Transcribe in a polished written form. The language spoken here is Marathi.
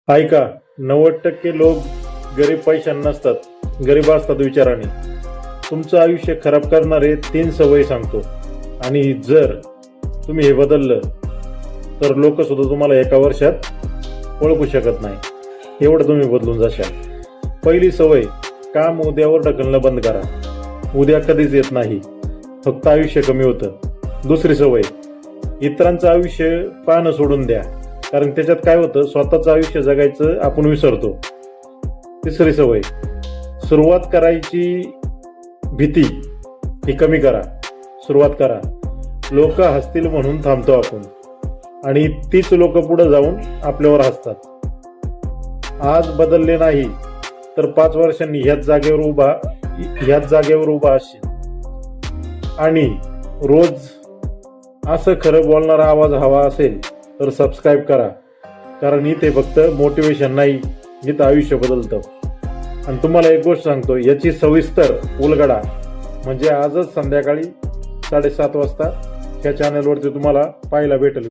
ऐका, 90% लोक गरीब पैशांना नसतात, गरीब असतात विचाराने. तुमचं आयुष्य खराब करणारे 3 सवयी सांगतो, आणि जर तुम्ही हे बदललं तर लोक सुद्धा तुम्हाला एका वर्षात ओळखू शकत नाही, एवढं तुम्ही बदलून जाशाल. पहिली सवय, काम उद्यावर ढकलणं बंद करा. उद्या कधीच येत नाही, फक्त आयुष्य कमी होतं. दुसरी सवय, इतरांचं आयुष्य पाहणं सोडून द्या, कारण त्याच्यात काय होतं, स्वतःचं आयुष्य जगायचं आपण विसरतो. तिसरी सवय, सुरुवात करायची भीती ही कमी करा. सुरुवात करा. लोक हसतील म्हणून थांबतो आपण, आणि तीच लोक पुढे जाऊन आपल्यावर हसतात. आज बदलले नाही तर 5 वर्षांनी ह्याच जागेवर उभा असशील. आणि रोज असं खरं बोलणारा आवाज हवा असेल तर सबस्क्राईब करा, कारण इथे फक्त मोटिवेशन नाही, इथं आयुष्य बदलतं. आणि तुम्हाला एक गोष्ट सांगतो, याची सविस्तर उलगडा म्हणजे आजच संध्याकाळी 7:30 वाजता ह्या चॅनलवरती तुम्हाला पाहायला भेटेल.